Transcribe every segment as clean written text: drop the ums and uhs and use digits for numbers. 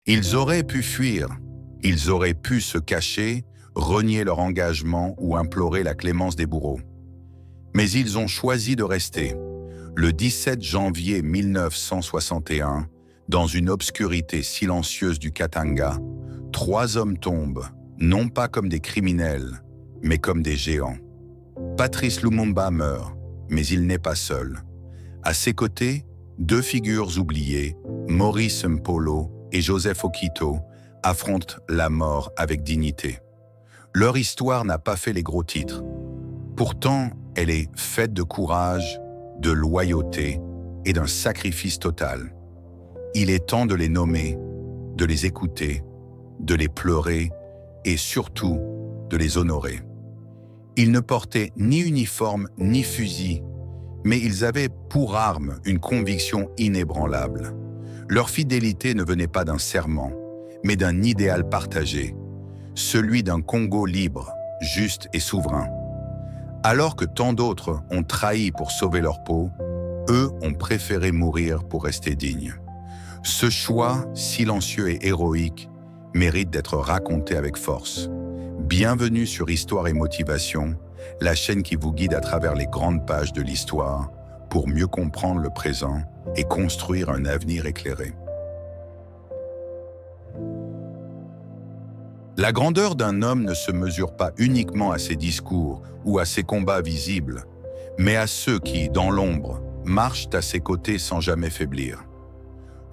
Ils auraient pu fuir, ils auraient pu se cacher, renier leur engagement ou implorer la clémence des bourreaux. Mais ils ont choisi de rester. Le 17 janvier 1961, dans une obscurité silencieuse du Katanga, 3 hommes tombent, non pas comme des criminels, mais comme des géants. Patrice Lumumba meurt, mais il n'est pas seul. À ses côtés, 2 figures oubliées, Maurice Mpolo et Joseph Okito, affrontent la mort avec dignité. Leur histoire n'a pas fait les gros titres. Pourtant, elle est faite de courage, de loyauté et d'un sacrifice total. Il est temps de les nommer, de les écouter, de les pleurer et surtout de les honorer. Ils ne portaient ni uniforme ni fusil, mais ils avaient pour arme une conviction inébranlable. Leur fidélité ne venait pas d'un serment, mais d'un idéal partagé, celui d'un Congo libre, juste et souverain. Alors que tant d'autres ont trahi pour sauver leur peau, eux ont préféré mourir pour rester dignes. Ce choix, silencieux et héroïque, mérite d'être raconté avec force. Bienvenue sur Histoire et Motivation, la chaîne qui vous guide à travers les grandes pages de l'histoire pour mieux comprendre le présent et construire un avenir éclairé. La grandeur d'un homme ne se mesure pas uniquement à ses discours ou à ses combats visibles, mais à ceux qui, dans l'ombre, marchent à ses côtés sans jamais faiblir.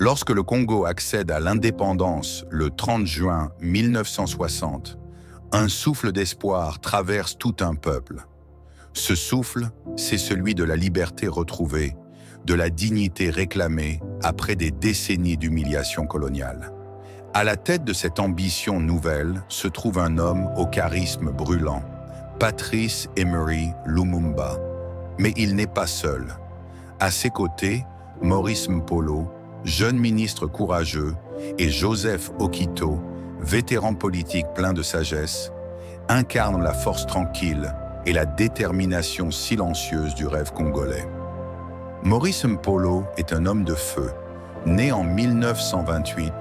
Lorsque le Congo accède à l'indépendance le 30 juin 1960, un souffle d'espoir traverse tout un peuple. Ce souffle, c'est celui de la liberté retrouvée, de la dignité réclamée après des décennies d'humiliation coloniale. À la tête de cette ambition nouvelle se trouve un homme au charisme brûlant, Patrice Emery Lumumba. Mais il n'est pas seul. À ses côtés, Maurice Mpolo, jeune ministre courageux, et Joseph Okito, vétéran politique plein de sagesse, incarnent la force tranquille et la détermination silencieuse du rêve congolais. Maurice Mpolo est un homme de feu. Né en 1928,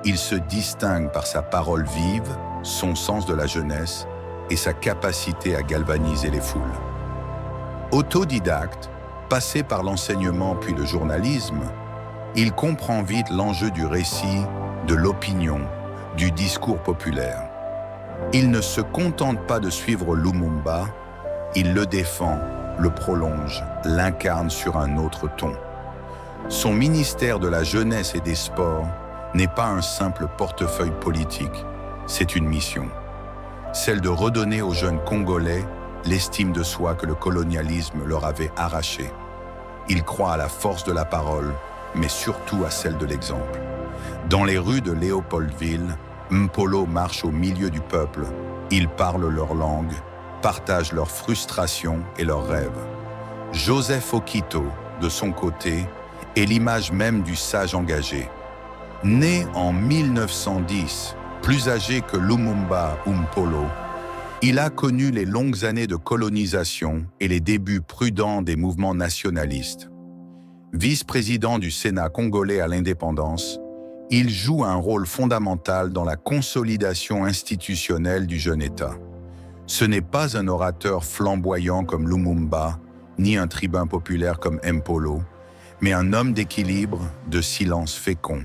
il se distingue par sa parole vive, son sens de la jeunesse et sa capacité à galvaniser les foules. Autodidacte, passé par l'enseignement puis le journalisme, il comprend vite l'enjeu du récit, de l'opinion, du discours populaire. Il ne se contente pas de suivre Lumumba, il le défend, le prolonge, l'incarne sur un autre ton. Son ministère de la Jeunesse et des Sports n'est pas un simple portefeuille politique, c'est une mission. Celle de redonner aux jeunes Congolais l'estime de soi que le colonialisme leur avait arrachée. Il croit à la force de la parole, mais surtout à celle de l'exemple. Dans les rues de Léopoldville, Mpolo marche au milieu du peuple. Ils parlent leur langue, partagent leurs frustrations et leurs rêves. Joseph Okito, de son côté, est l'image même du sage engagé. Né en 1910, plus âgé que Lumumba ou Mpolo, il a connu les longues années de colonisation et les débuts prudents des mouvements nationalistes. Vice-président du Sénat congolais à l'indépendance, il joue un rôle fondamental dans la consolidation institutionnelle du jeune État. Ce n'est pas un orateur flamboyant comme Lumumba, ni un tribun populaire comme Mpolo, mais un homme d'équilibre, de silence fécond.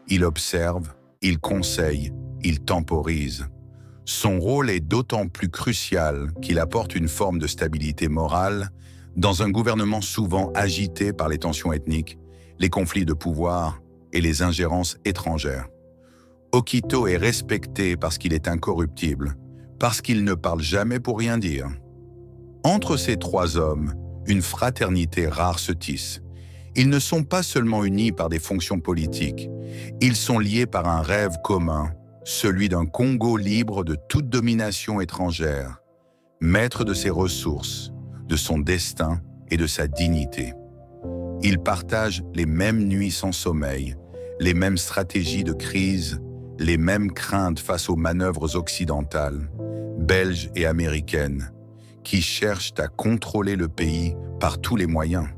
Il observe, il conseille, il temporise. Son rôle est d'autant plus crucial qu'il apporte une forme de stabilité morale dans un gouvernement souvent agité par les tensions ethniques, les conflits de pouvoir et les ingérences étrangères. Okito est respecté parce qu'il est incorruptible, parce qu'il ne parle jamais pour rien dire. Entre ces 3 hommes, une fraternité rare se tisse. Ils ne sont pas seulement unis par des fonctions politiques, ils sont liés par un rêve commun, celui d'un Congo libre de toute domination étrangère, maître de ses ressources, de son destin et de sa dignité. Ils partagent les mêmes nuits sans sommeil, les mêmes stratégies de crise, les mêmes craintes face aux manœuvres occidentales, belges et américaines, qui cherchent à contrôler le pays par tous les moyens.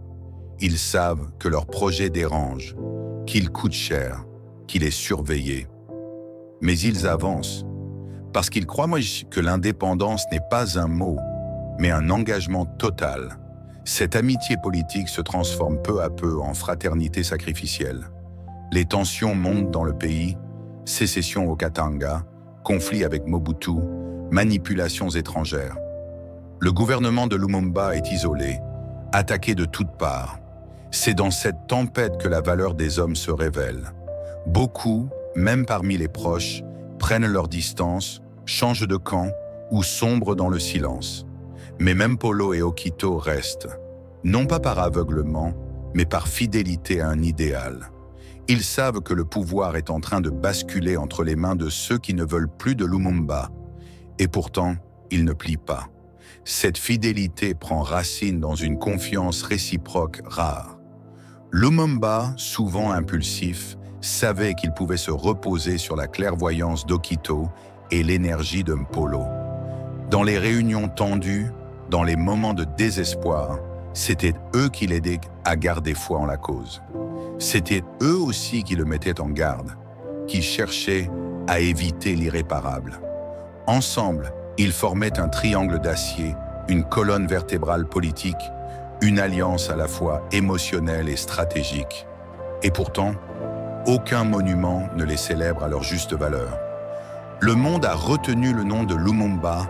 Ils savent que leur projet dérange, qu'il coûte cher, qu'il est surveillé. Mais ils avancent, parce qu'ils croient que l'indépendance n'est pas un mot, mais un engagement total. Cette amitié politique se transforme peu à peu en fraternité sacrificielle. Les tensions montent dans le pays, sécession au Katanga, conflit avec Mobutu, manipulations étrangères. Le gouvernement de Lumumba est isolé, attaqué de toutes parts. C'est dans cette tempête que la valeur des hommes se révèle. Beaucoup, même parmi les proches, prennent leur distance, changent de camp ou sombrent dans le silence. Mais même Mpolo et Okito restent, non pas par aveuglement, mais par fidélité à un idéal. Ils savent que le pouvoir est en train de basculer entre les mains de ceux qui ne veulent plus de Lumumba. Et pourtant, ils ne plient pas. Cette fidélité prend racine dans une confiance réciproque rare. Lumumba, souvent impulsif, savait qu'il pouvait se reposer sur la clairvoyance d'Okito et l'énergie de Mpolo. Dans les réunions tendues, dans les moments de désespoir, c'était eux qui l'aidaient à garder foi en la cause. C'était eux aussi qui le mettaient en garde, qui cherchaient à éviter l'irréparable. Ensemble, ils formaient un triangle d'acier, une colonne vertébrale politique, une alliance à la fois émotionnelle et stratégique. Et pourtant, aucun monument ne les célèbre à leur juste valeur. Le monde a retenu le nom de Lumumba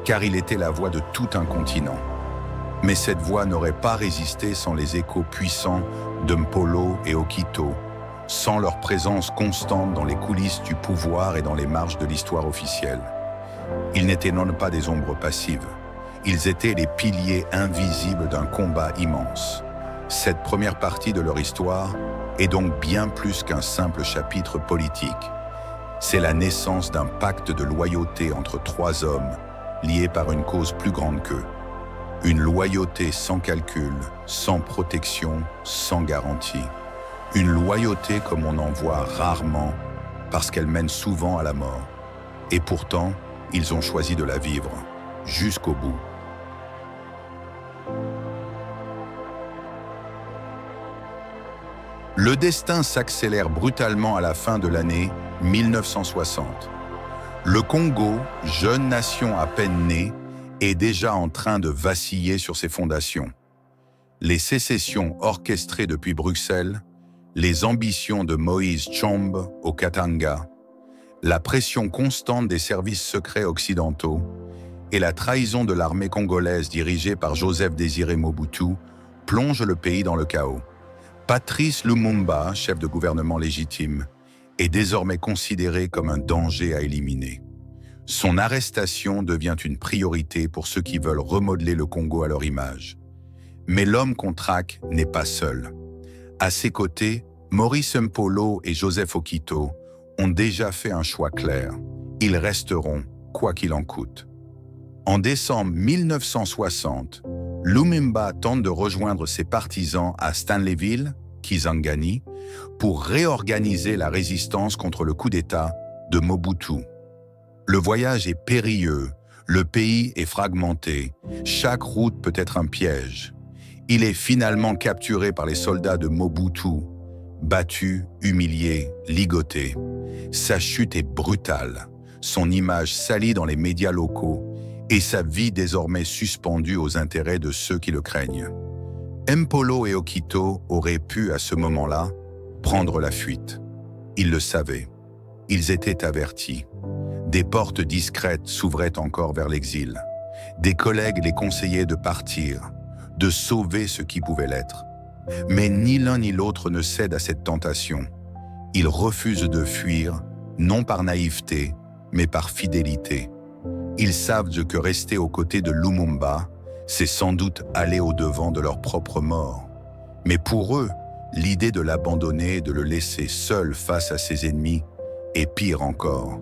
car il était la voix de tout un continent. Mais cette voix n'aurait pas résisté sans les échos puissants de Mpolo et Okito, sans leur présence constante dans les coulisses du pouvoir et dans les marges de l'histoire officielle. Ils n'étaient non pas des ombres passives, ils étaient les piliers invisibles d'un combat immense. Cette première partie de leur histoire est donc bien plus qu'un simple chapitre politique. C'est la naissance d'un pacte de loyauté entre trois hommes, liés par une cause plus grande qu'eux. Une loyauté sans calcul, sans protection, sans garantie. Une loyauté comme on en voit rarement, parce qu'elle mène souvent à la mort. Et pourtant, ils ont choisi de la vivre, jusqu'au bout. Le destin s'accélère brutalement à la fin de l'année 1960. Le Congo, jeune nation à peine née, est déjà en train de vaciller sur ses fondations. Les sécessions orchestrées depuis Bruxelles, les ambitions de Moïse Tshombe au Katanga, la pression constante des services secrets occidentaux et la trahison de l'armée congolaise dirigée par Joseph Désiré Mobutu plongent le pays dans le chaos. Patrice Lumumba, chef de gouvernement légitime, est désormais considéré comme un danger à éliminer. Son arrestation devient une priorité pour ceux qui veulent remodeler le Congo à leur image. Mais l'homme qu'on traque n'est pas seul. À ses côtés, Maurice Mpolo et Joseph Okito ont déjà fait un choix clair. Ils resteront, quoi qu'il en coûte. En décembre 1960, Lumumba tente de rejoindre ses partisans à Stanleyville, Kisangani, pour réorganiser la résistance contre le coup d'État de Mobutu. Le voyage est périlleux, le pays est fragmenté, chaque route peut être un piège. Il est finalement capturé par les soldats de Mobutu, battu, humilié, ligoté. Sa chute est brutale, son image salie dans les médias locaux et sa vie désormais suspendue aux intérêts de ceux qui le craignent. Mpolo et Okito auraient pu, à ce moment-là, prendre la fuite. Ils le savaient. Ils étaient avertis. Des portes discrètes s'ouvraient encore vers l'exil. Des collègues les conseillaient de partir, de sauver ce qui pouvait l'être. Mais ni l'un ni l'autre ne cède à cette tentation. Ils refusent de fuir, non par naïveté, mais par fidélité. Ils savent que rester aux côtés de Lumumba, c'est sans doute aller au-devant de leur propre mort. Mais pour eux, l'idée de l'abandonner et de le laisser seul face à ses ennemis est pire encore.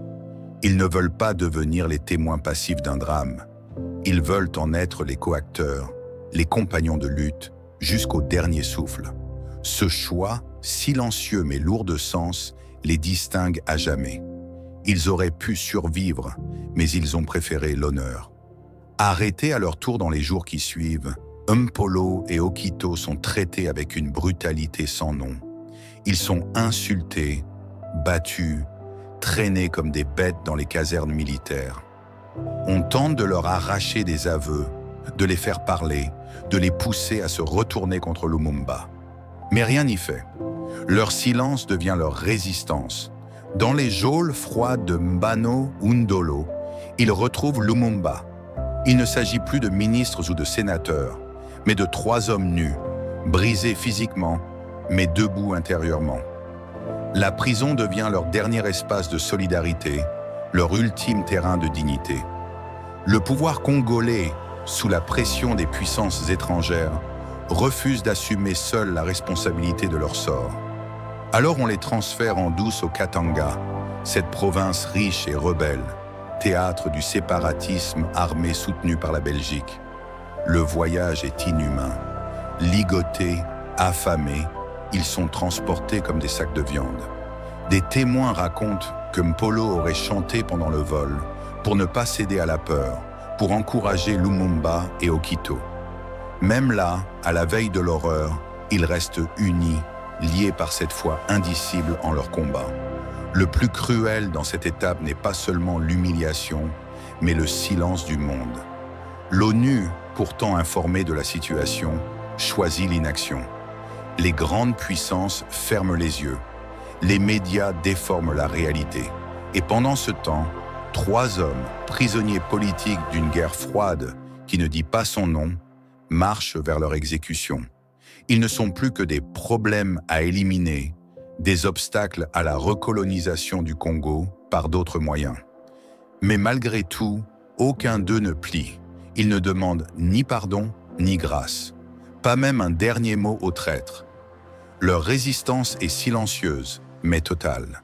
Ils ne veulent pas devenir les témoins passifs d'un drame. Ils veulent en être les coacteurs, les compagnons de lutte, jusqu'au dernier souffle. Ce choix, silencieux mais lourd de sens, les distingue à jamais. Ils auraient pu survivre, mais ils ont préféré l'honneur. Arrêtés à leur tour dans les jours qui suivent, Mpolo et Okito sont traités avec une brutalité sans nom. Ils sont insultés, battus, traînés comme des bêtes dans les casernes militaires. On tente de leur arracher des aveux, de les faire parler, de les pousser à se retourner contre Lumumba. Mais rien n'y fait. Leur silence devient leur résistance. Dans les geôles froides de Mbano ou Ndolo, ils retrouvent Lumumba. Il ne s'agit plus de ministres ou de sénateurs, mais de 3 hommes nus, brisés physiquement, mais debout intérieurement. La prison devient leur dernier espace de solidarité, leur ultime terrain de dignité. Le pouvoir congolais, sous la pression des puissances étrangères, refuse d'assumer seul la responsabilité de leur sort. Alors on les transfère en douce au Katanga, cette province riche et rebelle, théâtre du séparatisme armé soutenu par la Belgique. Le voyage est inhumain. Ligotés, affamés, ils sont transportés comme des sacs de viande. Des témoins racontent que Mpolo aurait chanté pendant le vol pour ne pas céder à la peur, pour encourager Lumumba et Okito. Même là, à la veille de l'horreur, ils restent unis, liés par cette foi indicible en leur combat. Le plus cruel dans cette étape n'est pas seulement l'humiliation, mais le silence du monde. L'ONU, pourtant informée de la situation, choisit l'inaction. Les grandes puissances ferment les yeux. Les médias déforment la réalité. Et pendant ce temps, 3 hommes, prisonniers politiques d'une guerre froide qui ne dit pas son nom, marchent vers leur exécution. Ils ne sont plus que des problèmes à éliminer, des obstacles à la recolonisation du Congo par d'autres moyens. Mais malgré tout, aucun d'eux ne plie. Ils ne demandent ni pardon, ni grâce. Pas même un dernier mot aux traîtres. Leur résistance est silencieuse, mais totale.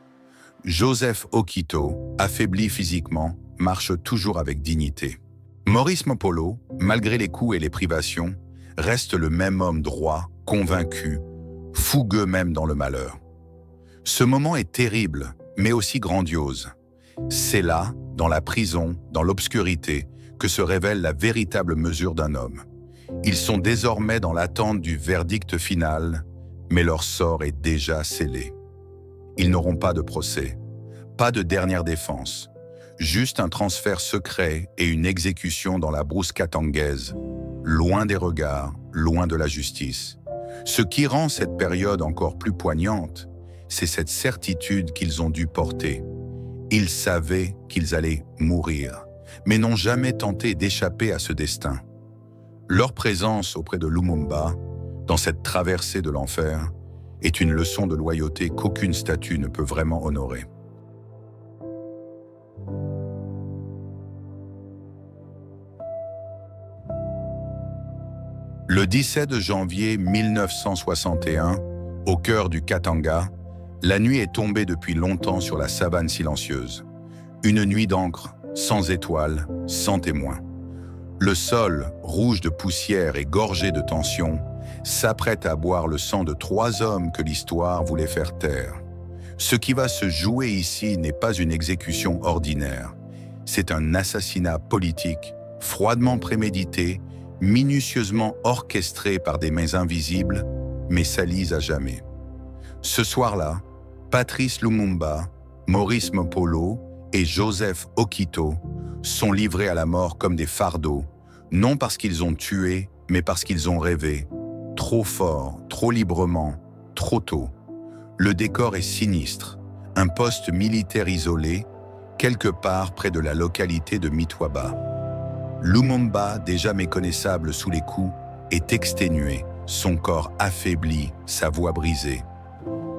Joseph Okito, affaibli physiquement, marche toujours avec dignité. Maurice Mpolo, malgré les coups et les privations, reste le même homme droit, convaincu, fougueux même dans le malheur. Ce moment est terrible, mais aussi grandiose. C'est là, dans la prison, dans l'obscurité, que se révèle la véritable mesure d'un homme. Ils sont désormais dans l'attente du verdict final, mais leur sort est déjà scellé. Ils n'auront pas de procès, pas de dernière défense, juste un transfert secret et une exécution dans la brousse katangaise, loin des regards, loin de la justice. Ce qui rend cette période encore plus poignante, c'est cette certitude qu'ils ont dû porter. Ils savaient qu'ils allaient mourir, mais n'ont jamais tenté d'échapper à ce destin. Leur présence auprès de Lumumba, dans cette traversée de l'enfer, est une leçon de loyauté qu'aucune statue ne peut vraiment honorer. Le 17 janvier 1961, au cœur du Katanga, la nuit est tombée depuis longtemps sur la savane silencieuse. Une nuit d'encre, sans étoiles, sans témoins. Le sol, rouge de poussière et gorgé de tension, s'apprête à boire le sang de 3 hommes que l'histoire voulait faire taire. Ce qui va se jouer ici n'est pas une exécution ordinaire. C'est un assassinat politique, froidement prémédité, minutieusement orchestré par des mains invisibles, mais salies à jamais. Ce soir-là, Patrice Lumumba, Maurice Mpolo et Joseph Okito sont livrés à la mort comme des fardeaux, non parce qu'ils ont tué, mais parce qu'ils ont rêvé. Trop fort, trop librement, trop tôt. Le décor est sinistre. Un poste militaire isolé, quelque part près de la localité de Mitwaba. Lumumba, déjà méconnaissable sous les coups, est exténué, son corps affaibli, sa voix brisée.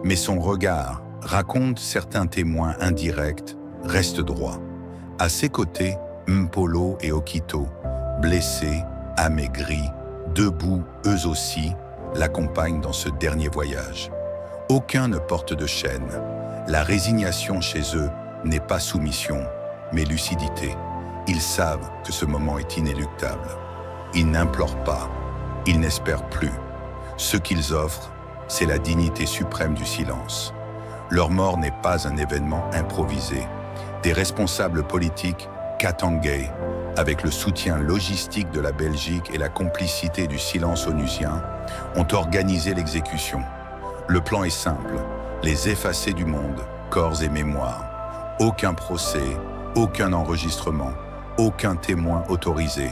Mais son regard, racontent certains témoins indirects, reste droit. À ses côtés, Mpolo et Okito, blessés, amaigris, debout eux aussi, l'accompagnent dans ce dernier voyage. Aucun ne porte de chaîne. La résignation chez eux n'est pas soumission, mais lucidité. Ils savent que ce moment est inéluctable. Ils n'implorent pas, ils n'espèrent plus. Ce qu'ils offrent, c'est la dignité suprême du silence. Leur mort n'est pas un événement improvisé. Des responsables politiques katangais, avec le soutien logistique de la Belgique et la complicité du silence onusien, ont organisé l'exécution. Le plan est simple, les effacer du monde, corps et mémoire. Aucun procès, aucun enregistrement, aucun témoin autorisé.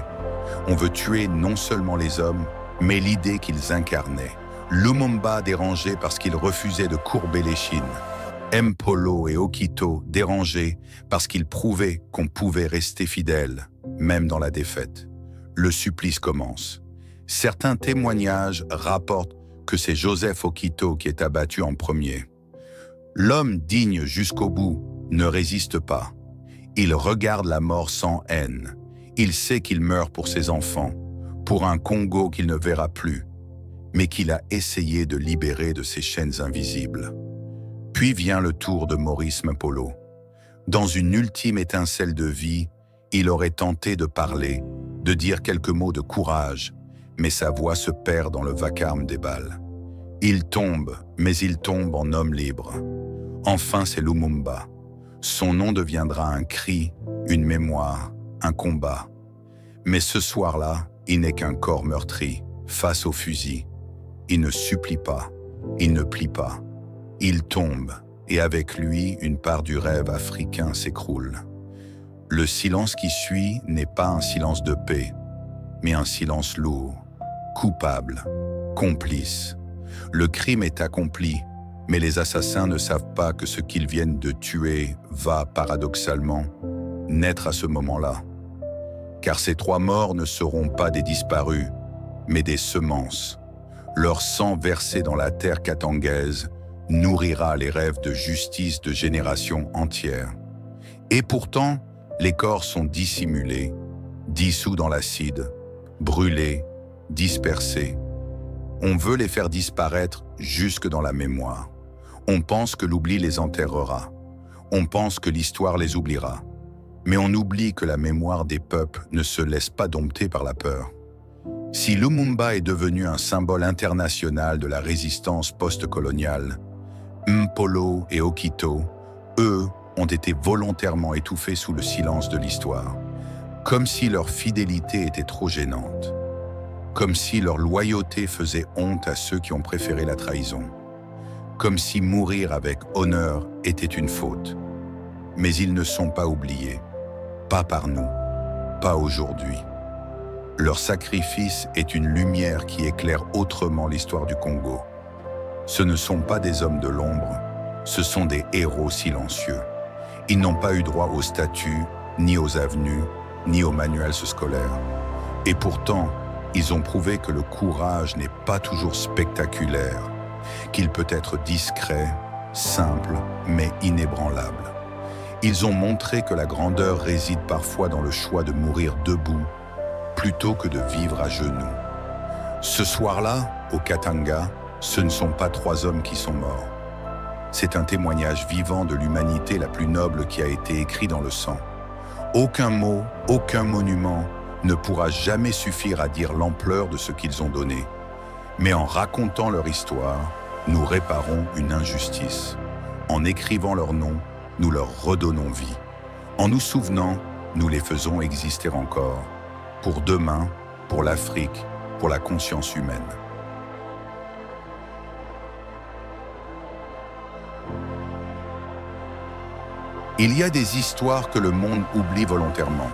On veut tuer non seulement les hommes, mais l'idée qu'ils incarnaient. Lumumba dérangé parce qu'il refusait de courber l'échine. Mpolo et Okito dérangés parce qu'ils prouvaient qu'on pouvait rester fidèle, même dans la défaite. Le supplice commence. Certains témoignages rapportent que c'est Joseph Okito qui est abattu en premier. L'homme digne jusqu'au bout ne résiste pas. Il regarde la mort sans haine. Il sait qu'il meurt pour ses enfants, pour un Congo qu'il ne verra plus, mais qu'il a essayé de libérer de ses chaînes invisibles. Puis vient le tour de Maurice Mpolo. Dans une ultime étincelle de vie, il aurait tenté de parler, de dire quelques mots de courage, mais sa voix se perd dans le vacarme des balles. Il tombe, mais il tombe en homme libre. Enfin, c'est Lumumba. Son nom deviendra un cri, une mémoire, un combat. Mais ce soir-là, il n'est qu'un corps meurtri, face au fusil. Il ne supplie pas, il ne plie pas. Il tombe, et avec lui, une part du rêve africain s'écroule. Le silence qui suit n'est pas un silence de paix, mais un silence lourd, coupable, complice. Le crime est accompli, mais les assassins ne savent pas que ce qu'ils viennent de tuer va, paradoxalement, naître à ce moment-là. Car ces 3 morts ne seront pas des disparus, mais des semences. Leur sang versé dans la terre katangaise nourrira les rêves de justice de générations entières. Et pourtant, les corps sont dissimulés, dissous dans l'acide, brûlés, dispersés. On veut les faire disparaître jusque dans la mémoire. On pense que l'oubli les enterrera. On pense que l'histoire les oubliera. Mais on oublie que la mémoire des peuples ne se laisse pas dompter par la peur. Si Lumumba est devenu un symbole international de la résistance post-coloniale, Mpolo et Okito, eux, ont été volontairement étouffés sous le silence de l'histoire, comme si leur fidélité était trop gênante, comme si leur loyauté faisait honte à ceux qui ont préféré la trahison, comme si mourir avec honneur était une faute. Mais ils ne sont pas oubliés, pas par nous, pas aujourd'hui. Leur sacrifice est une lumière qui éclaire autrement l'histoire du Congo. Ce ne sont pas des hommes de l'ombre, ce sont des héros silencieux. Ils n'ont pas eu droit aux statues, ni aux avenues, ni aux manuels scolaires. Et pourtant, ils ont prouvé que le courage n'est pas toujours spectaculaire, qu'il peut être discret, simple, mais inébranlable. Ils ont montré que la grandeur réside parfois dans le choix de mourir debout, plutôt que de vivre à genoux. Ce soir-là, au Katanga, ce ne sont pas 3 hommes qui sont morts. C'est un témoignage vivant de l'humanité la plus noble qui a été écrit dans le sang. Aucun mot, aucun monument ne pourra jamais suffire à dire l'ampleur de ce qu'ils ont donné. Mais en racontant leur histoire, nous réparons une injustice. En écrivant leur nom, nous leur redonnons vie. En nous souvenant, nous les faisons exister encore. Pour demain, pour l'Afrique, pour la conscience humaine. Il y a des histoires que le monde oublie volontairement.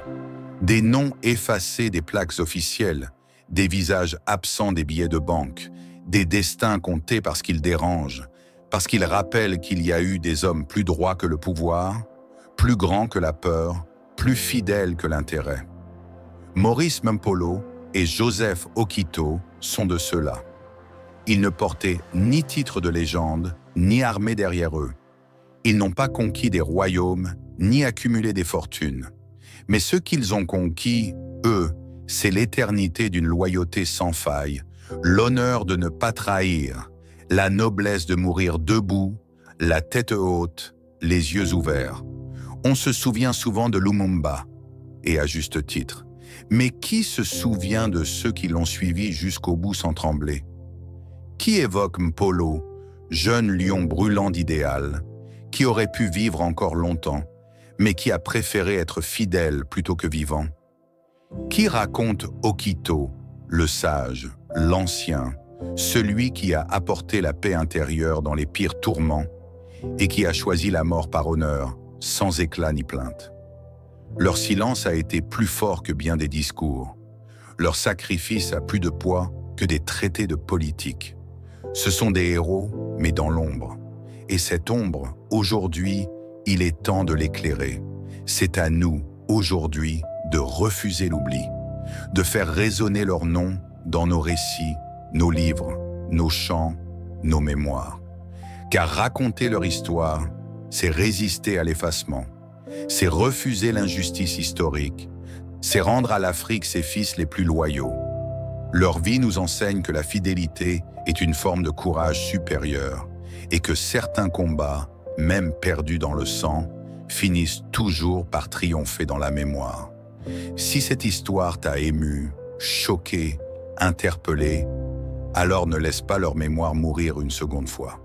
Des noms effacés des plaques officielles, des visages absents des billets de banque, des destins comptés parce qu'ils dérangent, parce qu'ils rappellent qu'il y a eu des hommes plus droits que le pouvoir, plus grands que la peur, plus fidèles que l'intérêt. Maurice Mpolo et Joseph Okito sont de ceux-là. Ils ne portaient ni titre de légende, ni armée derrière eux. Ils n'ont pas conquis des royaumes, ni accumulé des fortunes. Mais ce qu'ils ont conquis, eux, c'est l'éternité d'une loyauté sans faille, l'honneur de ne pas trahir, la noblesse de mourir debout, la tête haute, les yeux ouverts. On se souvient souvent de Lumumba, et à juste titre. Mais qui se souvient de ceux qui l'ont suivi jusqu'au bout sans trembler? Qui évoque Mpolo, jeune lion brûlant d'idéal, qui aurait pu vivre encore longtemps, mais qui a préféré être fidèle plutôt que vivant? Qui raconte Okito, le sage, l'ancien, celui qui a apporté la paix intérieure dans les pires tourments et qui a choisi la mort par honneur, sans éclat ni plainte. Leur silence a été plus fort que bien des discours. Leur sacrifice a plus de poids que des traités de politique. Ce sont des héros, mais dans l'ombre. Et cette ombre, aujourd'hui, il est temps de l'éclairer. C'est à nous, aujourd'hui, de refuser l'oubli, de faire résonner leur nom dans nos récits, nos livres, nos chants, nos mémoires. Car raconter leur histoire, c'est résister à l'effacement, c'est refuser l'injustice historique, c'est rendre à l'Afrique ses fils les plus loyaux. Leur vie nous enseigne que la fidélité est une forme de courage supérieur et que certains combats, même perdus dans le sang, finissent toujours par triompher dans la mémoire. Si cette histoire t'a ému, choqué, interpellé, alors ne laisse pas leur mémoire mourir une seconde fois.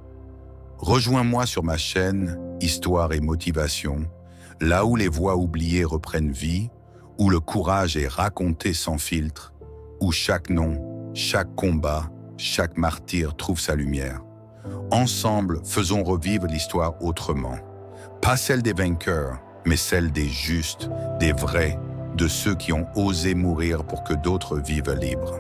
Rejoins-moi sur ma chaîne Histoire et Motivation, là où les voix oubliées reprennent vie, où le courage est raconté sans filtre, où chaque nom, chaque combat, chaque martyr trouve sa lumière. Ensemble, faisons revivre l'histoire autrement. Pas celle des vainqueurs, mais celle des justes, des vrais, de ceux qui ont osé mourir pour que d'autres vivent libres.